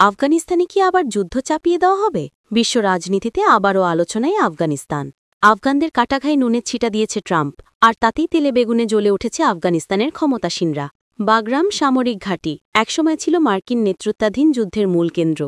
আফগানিস্তানে কি আবার যুদ্ধ চাপিয়ে দেওয়া হবে? বিশ্ব রাজনীতিতে আবারও আলোচনায় আফগানিস্তান। আফগানদের কাটাঘায়ে নুনের ছিটা দিয়েছে ট্রাম্প, আর তাতেই তেলে বেগুনে জ্বলে উঠেছে আফগানিস্তানের ক্ষমতাসীনরা। বাগরাম সামরিক ঘাঁটি একসময় ছিল মার্কিন নেতৃত্বাধীন যুদ্ধের মূল কেন্দ্র,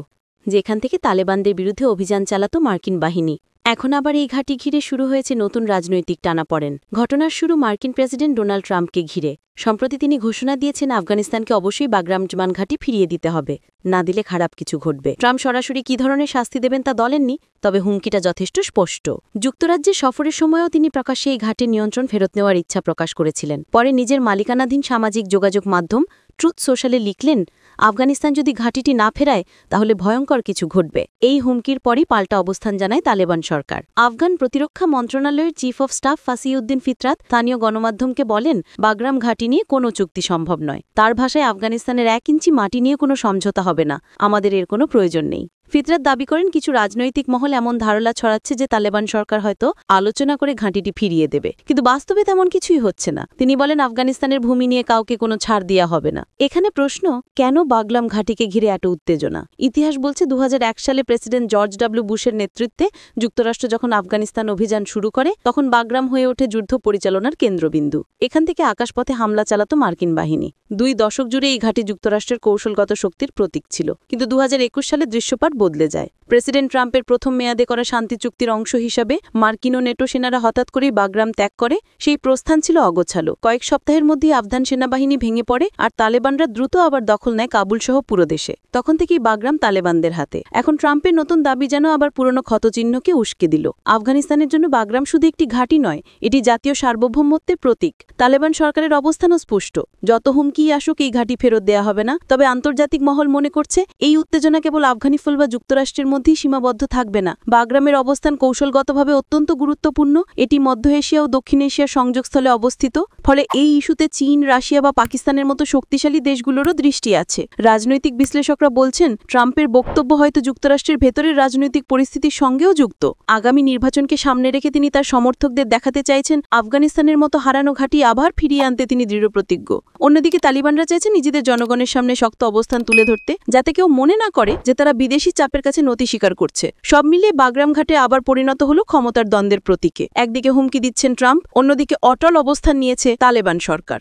যেখান থেকে তালেবানদের বিরুদ্ধে অভিযান চালাত মার্কিন বাহিনী। এখন আবার এই ঘাঁটি ঘিরে শুরু হয়েছে নতুন রাজনৈতিক টানাপড়েন। ঘটনার শুরু মার্কিন প্রেসিডেন্ট ডোনাল্ড ট্রাম্পকে ঘিরে। সম্প্রতি তিনি ঘোষণা দিয়েছেন আফগানিস্তানকে অবশ্যই বাগরাম বিমান ঘাঁটি ফিরিয়ে দিতে হবে, না দিলে খারাপ কিছু ঘটবে। ট্রাম্প সরাসরি কী ধরনের শাস্তি দেবেন তা বলেননি, তবে হুমকিটা যথেষ্ট স্পষ্ট। যুক্তরাজ্যের সফরের সময়ও তিনি প্রকাশ্যে এই ঘাটের নিয়ন্ত্রণ ফেরত নেওয়ার ইচ্ছা প্রকাশ করেছিলেন। পরে নিজের মালিকানাধীন সামাজিক যোগাযোগ মাধ্যম ট্রুথ সোশ্যালে লিখলেন, আফগানিস্তান যদি ঘাঁটিটি না ফেরায় তাহলে ভয়ঙ্কর কিছু ঘটবে। এই হুমকির পরই পাল্টা অবস্থান জানায় তালেবান সরকার। আফগান প্রতিরক্ষা মন্ত্রণালয়ের চিফ অব স্টাফ ফাসিউদ্দিন ফিতরাত স্থানীয় গণমাধ্যমকে বলেন, বাগরাম ঘাঁটি নিয়ে কোনো চুক্তি সম্ভব নয়। তার ভাষায়, আফগানিস্তানের 1 ইঞ্চি মাটি নিয়ে কোনো সমঝোতা হবে না, আমাদের এর কোনো প্রয়োজন নেই। ফিতরাত দাবি করেন, কিছু রাজনৈতিক মহল এমন ধারণা ছড়াচ্ছে যে তালেবান সরকার হয়তো আলোচনা করে ঘাঁটিটি ফিরিয়ে দেবে, কিন্তু বাস্তবে তেমন কিছুই হচ্ছে না। তিনি বলেন, আফগানিস্তানের ভূমি নিয়ে কাউকে কোনো ছাড় দেওয়া হবে না। এখানে প্রশ্ন, কেন বাগরাম ঘাঁটিকে ঘিরে এত উত্তেজনা? ইতিহাস বলছে 2001 সালে প্রেসিডেন্ট জর্জ ডব্লিউ বুশের নেতৃত্বে যুক্তরাষ্ট্র যখন আফগানিস্তান অভিযান শুরু করে, তখন বাগরাম হয়ে ওঠে যুদ্ধ পরিচালনার কেন্দ্রবিন্দু। এখান থেকে আকাশপথে হামলা চালাত মার্কিন বাহিনী। 2 দশক জুড়ে এই ঘাঁটি যুক্তরাষ্ট্রের কৌশলগত শক্তির প্রতীক ছিল, কিন্তু 2021 সালে দৃশ্যপট বদলে যায়। প্রেসিডেন্ট ট্রাম্পের প্রথম মেয়াদে করা শান্তি চুক্তির অংশ হিসাবে মার্কিন ও নেটো সেনারা হঠাৎ করেই বাগরাম ত্যাগ করে। সেই প্রস্থান ছিল অগোছালো। কয়েক সপ্তাহের মধ্যেই আফগান সেনাবাহিনী ভেঙে পড়ে, আর তালেবানরা দ্রুত আবার দখল নেয় কাবুল সহ পুরো দেশে। তখন থেকেই বাগরাম তালেবানদের হাতে। এখন ট্রাম্পের নতুন দাবি যেন আবার পুরনো ক্ষতচিহ্নকে উস্কে দিল। আফগানিস্তানের জন্য বাগরাম শুধু একটি ঘাঁটি নয়, এটি জাতীয় সার্বভৌমত্বের প্রতীক। তালেবান সরকারের অবস্থানও স্পষ্ট, যত হুমকি আসুক এই ঘাঁটি ফেরত দেয়া হবে না। তবে আন্তর্জাতিক মহল মনে করছে, এই উত্তেজনা কেবল আফগানিস্তান বা যুক্তরাষ্ট্রের মধ্যেই সীমাবদ্ধ থাকবে না। বাগরামের অবস্থান কৌশলগতভাবে অত্যন্ত গুরুত্বপূর্ণ। এটি মধ্য এশিয়া ও দক্ষিণ এশিয়ার সংযোগস্থলে অবস্থিত। ফলে এই ইস্যুতে চীন, রাশিয়া বা পাকিস্তানের মতো শক্তিশালী দেশগুলোরও দৃষ্টি আছে। রাজনৈতিক বিশ্লেষকরা বলছেন, ট্রাম্পের বক্তব্য হয়তো যুক্তরাষ্ট্রের ভেতরের রাজনৈতিক পরিস্থিতির সঙ্গেও যুক্ত। আগামী নির্বাচনকে সামনে রেখে তিনি তার সমর্থকদের দেখাতে চাইছেন, আফগানিস্তানের মতো হারানো ঘাঁটি আবার ফিরিয়ে আনতে তিনি দৃঢ়প্রতিজ্ঞ। অন্যদিকে তালিবানরা চাইছে নিজেদের জনগণের সামনে শক্ত অবস্থান তুলে ধরতে, যাতে কেউ মনে না করে যে তারা বিদেশি চাপের কাছে নতি স্বীকার করছে। সব মিলিয়ে বাগরাম ঘাটে আবার পরিণত হল ক্ষমতার দ্বন্দ্বের প্রতীকে। একদিকে হুমকি দিচ্ছেন ট্রাম্প, অন্যদিকে অটল অবস্থান নিয়েছে তালেবান সরকার।